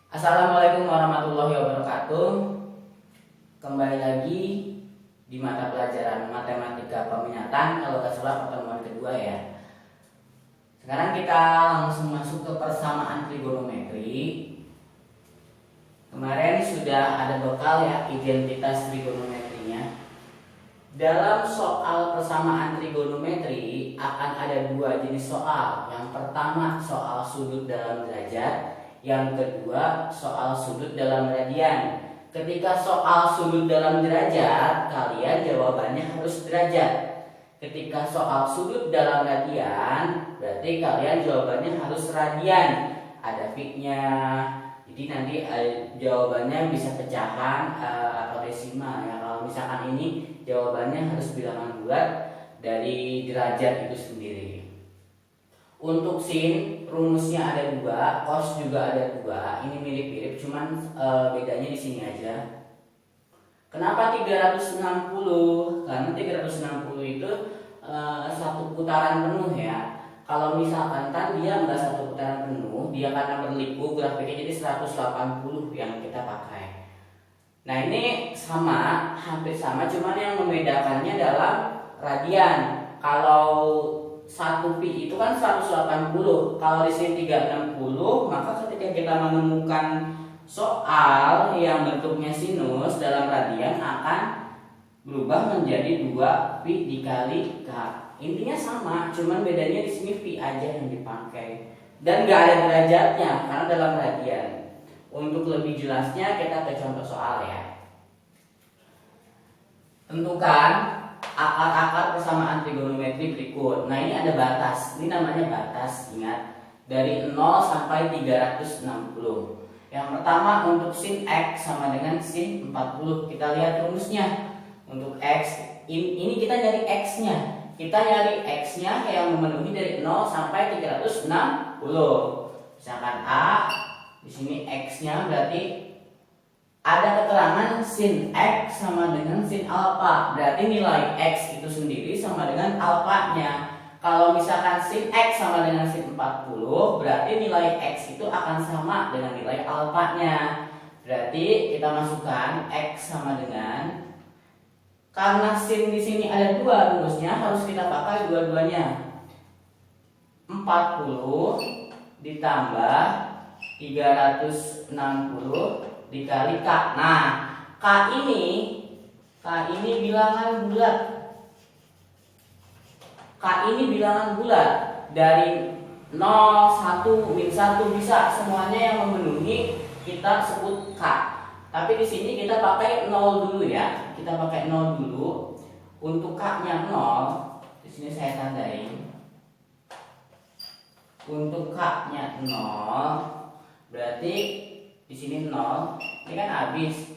Assalamualaikum warahmatullahi wabarakatuh. Kembali lagi di mata pelajaran matematika peminatan, kalau nggak salah pertemuan kedua ya. Sekarang kita langsung masuk ke persamaan trigonometri. Kemarin sudah ada bekal ya, identitas trigonometrinya. Dalam soal persamaan trigonometri akan ada dua jenis soal. Yang pertama soal sudut dalam derajat, yang kedua soal sudut dalam radian. Ketika soal sudut dalam derajat, kalian jawabannya harus derajat. Ketika soal sudut dalam radian, berarti kalian jawabannya harus radian. Ada fix-nya. Jadi nanti jawabannya bisa pecahan atau desimal ya. Kalau misalkan ini jawabannya harus bilangan bulat dari derajat itu sendiri. Untuk sin rumusnya ada dua, cos juga ada dua. Ini mirip-mirip, cuman bedanya di sini aja. Kenapa 360? Karena 360 itu satu putaran penuh ya. Kalau misalkan kan dia enggak satu putaran penuh, dia karena berliku grafiknya jadi 180 yang kita pakai. Nah ini sama, hampir sama, cuman yang membedakannya dalam radian. Kalau 1 pi itu kan 180. Kalau di sini 360, maka ketika kita menemukan soal yang bentuknya sinus dalam radian akan berubah menjadi 2 pi dikali k. Intinya sama, cuman bedanya di sini pi aja yang dipakai. Dan nggak ada derajatnya karena dalam radian. Untuk lebih jelasnya kita ke contoh soal ya. Tentukan akar-akar persamaan trigonometri berikut. Nah ini ada batas, ini namanya batas, ingat. Dari 0 sampai 360. Yang pertama untuk sin x sama dengan sin 40. Kita lihat rumusnya. Untuk x, ini kita nyari x-nya. Kita nyari x-nya yang memenuhi dari 0 sampai 360. Misalkan A, di sini x-nya berarti ada keterangan sin x sama dengan sin alfa. Berarti nilai x itu sendiri sama dengan alfanya. Kalau misalkan sin x sama dengan sin 40, berarti nilai x itu akan sama dengan nilai alfanya. Berarti kita masukkan x sama dengan, karena sin di sini ada dua rumusnya, harus kita pakai dua-duanya. 40 ditambah 360 dikali k. Nah, k ini bilangan bulat. K ini bilangan bulat. Dari 0, 1, min 1 bisa, semuanya yang memenuhi kita sebut k. Tapi di sini kita pakai 0 dulu ya. Kita pakai 0 dulu. Untuk k-nya 0, di sini saya tandain. Untuk k-nya 0, berarti di sini 0. Ini kan habis.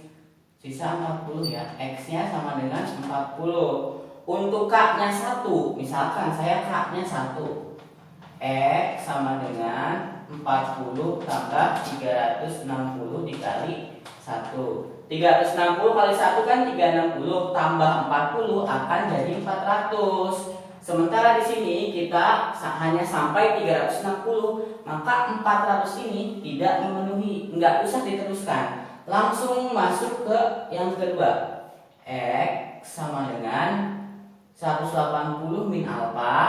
Sisa 40 ya. X-nya sama dengan 40. Untuk k-nya 1, misalkan saya k-nya 1. X sama dengan 40 tambah 360 dikali 1. 360 kali 1 kan 360, tambah 40 akan jadi 400. Sementara di sini kita hanya sampai 360, maka 400 ini tidak memenuhi, nggak usah diteruskan. Langsung masuk ke yang kedua. X sama dengan 180 min alfa,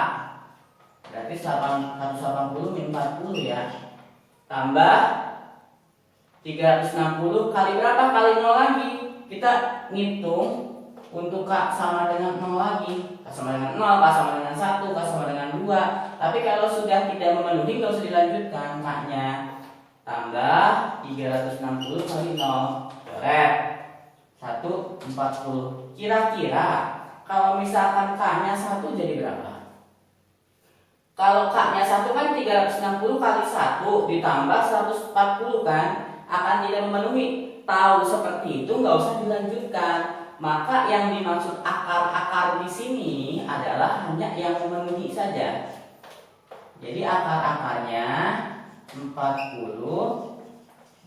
berarti 180 min 40 ya. Tambah 360 kali berapa? Kali 0 lagi. Kita ngitung untuk k sama dengan 0 lagi. K sama dengan 0, k sama dengan 1, k sama dengan 2. Tapi kalau sudah tidak memenuhi nggak usah dilanjutkan k-nya. Tambah 360 kali 0. Coret. 140. Kira-kira kalau misalkan k-nya 1 jadi berapa? Kalau k-nya 1 kan 360 kali 1 ditambah 140 kan, akan tidak memenuhi. Tahu seperti itu nggak usah dilanjutkan. Maka yang dimaksud akar-akar di sini adalah hanya yang memenuhi saja. Jadi akar-akarnya 40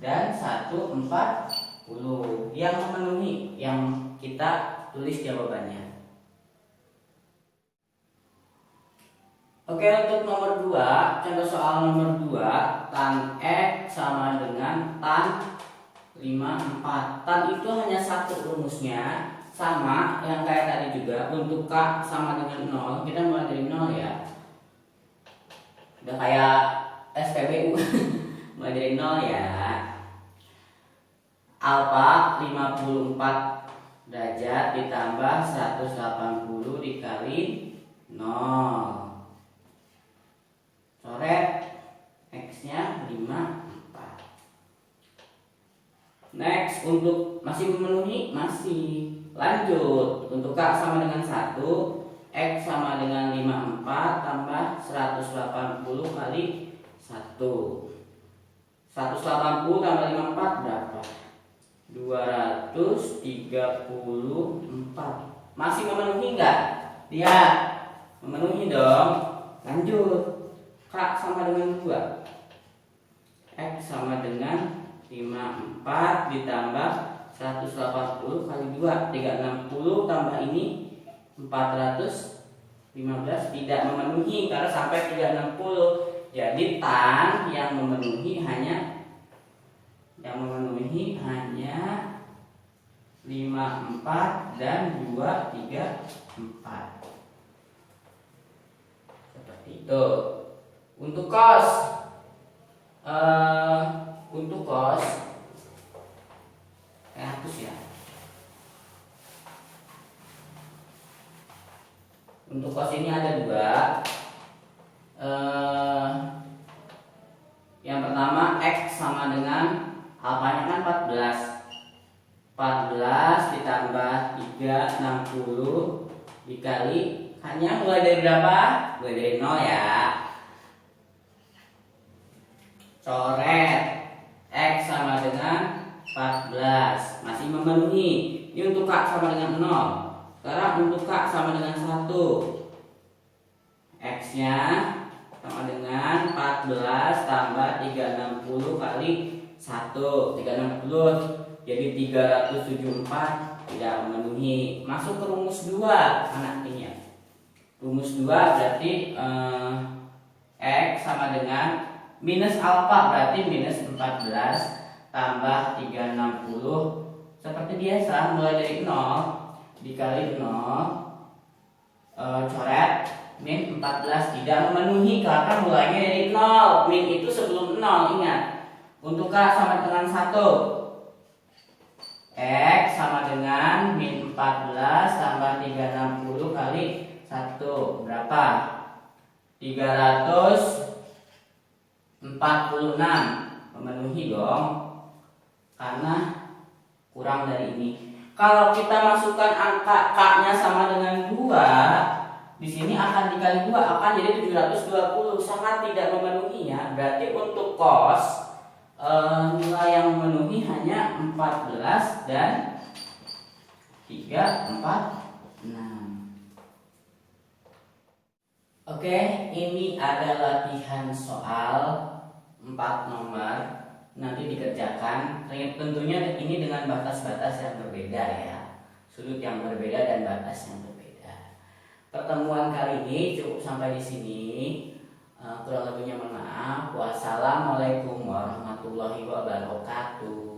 dan 140 yang memenuhi, yang kita tulis jawabannya. Oke, untuk nomor 2, contoh soal nomor 2, tan X sama dengan tan 54. Tan itu hanya satu rumusnya, sama yang kayak tadi juga. Untuk K sama dengan 0, kita mulai dari 0 ya. Udah kayak SPBU. Mulai dari 0 ya. Alfa 54 derajat ditambah 180 dikali 0. Coret X-nya 54. Next, untuk masih memenuhi, masih. Lanjut, untuk K sama dengan 1, X sama dengan 54 tambah 180 kali 1. 180 tambah 54 berapa? 234. Masih memenuhi enggak? Lihat, memenuhi dong. Lanjut, K sama dengan 2, X sama dengan 54 ditambah 180 kali 2, 360 tambah ini 415, tidak memenuhi karena sampai 360. Jadi tan yang memenuhi hanya 54 dan 234. Seperti itu. Untuk cos, hapus ya. Untuk cos ini ada 2. Yang pertama X sama dengan alfanya kan 14 ditambah 360 dikali, hanya mulai dari berapa? Mulai dari 0 ya. Coret X sama dengan 14, masih memenuhi. Ini untuk K sama dengan 0. Sekarang untuk K sama dengan 1, X nya sama dengan 14 tambah 360 kali 1, 360, jadi 374, tidak memenuhi. Masuk ke rumus 2 anaknya. Rumus 2 berarti X sama dengan minus alfa, berarti minus 14 tambah 360. Seperti biasa, mulai dari 0 dikali 0, coret min 14, tidak memenuhi karena mulainya dari 0. Min itu sebelum 0, ingat. Untuk K sama dengan 1, X sama dengan min 14 tambah 360 kali 1, berapa? 346. Memenuhi dong, karena kurang dari ini. Kalau kita masukkan angka K-nya sama dengan 2, di sini akan dikali 2 akan jadi 720, sangat tidak memenuhi ya. Berarti untuk cos nilai yang memenuhi hanya 14 dan 346. Oke, ini ada latihan soal 4 nomor, nanti dikerjakan. Tentunya ini dengan batas-batas yang berbeda ya, sudut yang berbeda dan batas yang berbeda. Pertemuan kali ini cukup sampai di sini. Kurang lebihnya mohon maaf. Wassalamualaikum warahmatullahi wabarakatuh.